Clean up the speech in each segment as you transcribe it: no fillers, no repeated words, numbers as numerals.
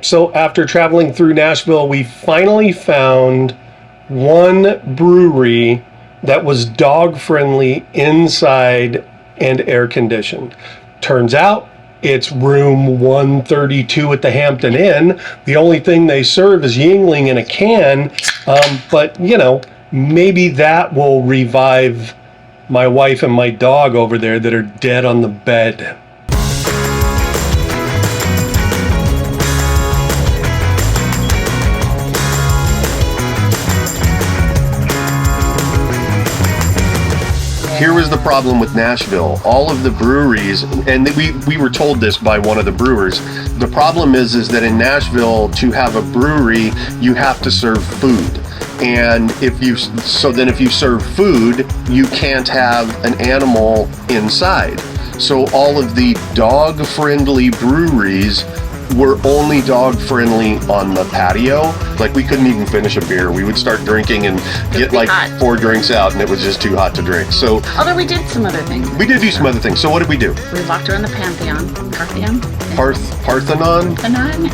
So after traveling through Nashville, we finally found one brewery that was dog friendly inside and air conditioned. Turns out it's room 132 at the Hampton Inn. The only thing they serve is Yingling in a can, but you know, maybe that will revive my wife and my dog over there that are dead on the bed. Here was the problem with Nashville. All of the breweries, and we were told this by one of the brewers, the problem is that in Nashville, to have a brewery, you have to serve food. And if you serve food, you can't have an animal inside. So all of the dog-friendly breweries were only dog-friendly on the patio. Like, we couldn't even finish a beer. We would start drinking and get like hot. 4 drinks out, and it was just too hot to drink. So, although we did some other things. We did do some other things. So what did we do? We walked around the Parthenon. Parthenon? Parthenon?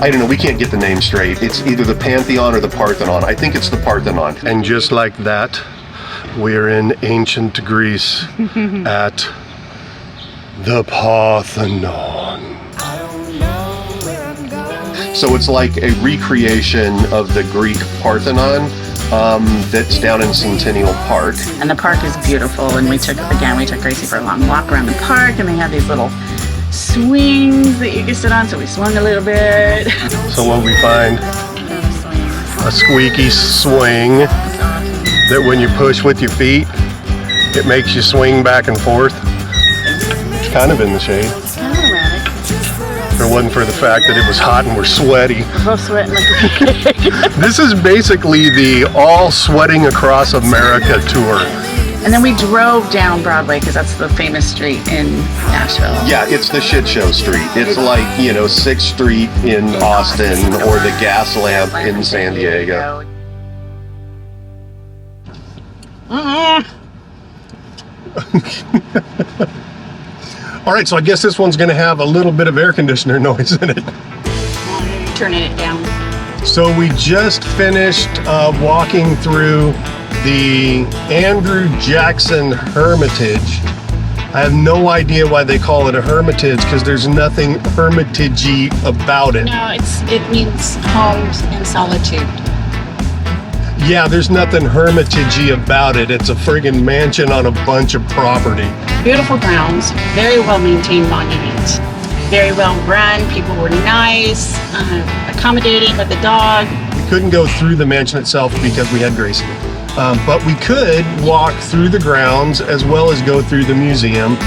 I don't know. We can't get the name straight. It's either the Pantheon or the Parthenon. I think it's the Parthenon. And just like that, we're in ancient Greece at the Parthenon. So it's like a recreation of the Greek Parthenon that's down in Centennial Park. And the park is beautiful, and we took Gracie for a long walk around the park, and they have these little swings that you can sit on, so we swung a little bit. So what we find? A squeaky swing that when you push with your feet, it makes you swing back and forth. It's kind of in the shade. If it wasn't for the fact that it was hot and we're sweaty. We're both sweating like a pig. This is basically the All Sweating Across America tour. And then we drove down Broadway because that's the famous street in Nashville. Yeah, it's the shit show street. It's like, 6th Street in Austin or the gas lamp in San Diego. All right, so I guess this one's gonna have a little bit of air conditioner noise in it. Turning it down. So we just finished walking through the Andrew Jackson Hermitage. I have no idea why they call it a hermitage because there's nothing hermitagey about it. No, it means homes in solitude. Yeah, there's nothing hermitagey about it. It's a friggin' mansion on a bunch of property. Beautiful grounds, very well maintained monuments, very well run. People were nice, accommodating with the dog. We couldn't go through the mansion itself because we had Gracie. But we could walk through the grounds as well as go through the museum.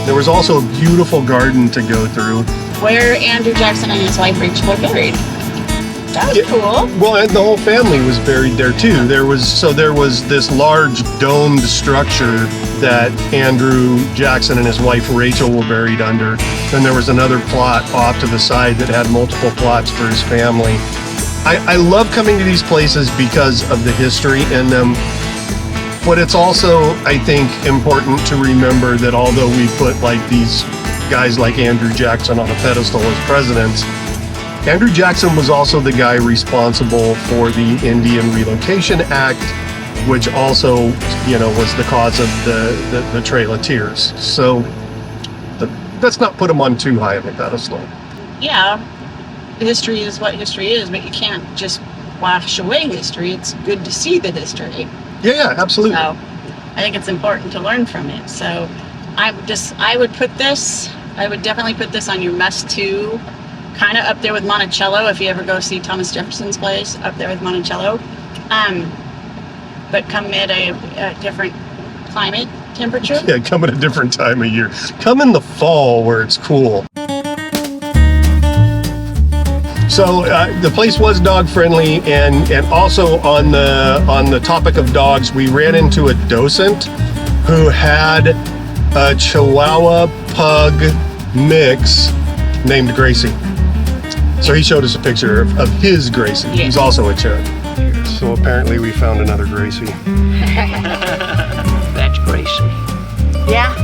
There was also a beautiful garden to go through. Where Andrew Jackson and his wife Rachel were buried. That was cool. Well, and the whole family was buried there too. There was this large domed structure that Andrew Jackson and his wife Rachel were buried under. Then there was another plot off to the side that had multiple plots for his family. I love coming to these places because of the history in them. But it's also, I think, important to remember that although we put like these guys like Andrew Jackson on a pedestal as presidents, Andrew Jackson was also the guy responsible for the Indian Relocation Act, which also, was the cause of the Trail of Tears. So let's not put him on too high of a pedestal. Yeah, history is what history is, but you can't just wash away history. It's good to see the history. Yeah, absolutely. So I think it's important to learn from it. So I would definitely put this on your must-to, kind of up there with Monticello if you ever go see Thomas Jefferson's place, up there with Monticello. But come at a different climate, temperature. Yeah, come at a different time of year. Come in the fall where it's cool. So the place was dog friendly, and also on the topic of dogs, we ran into a docent who had a Chihuahua Pug mix named Gracie. So he showed us a picture of his Gracie, who's also a Cherokee. here. So apparently we found another Gracie. That's Gracie. Yeah.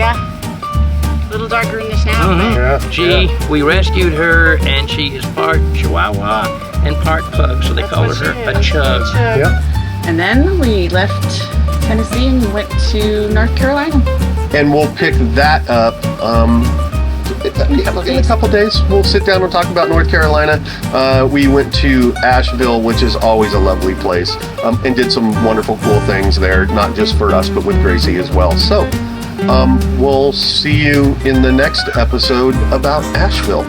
A little darker in the snout. Mhm. Yeah. We rescued her, and she is part Chihuahua and part pug, so they call her a chug. Yeah. And then we left Tennessee and went to North Carolina. And we'll pick that up in a couple days. We'll sit down and talk about North Carolina. We went to Asheville, which is always a lovely place, and did some wonderful, cool things there, not just for us, but with Gracie as well. So we'll see you in the next episode about Asheville.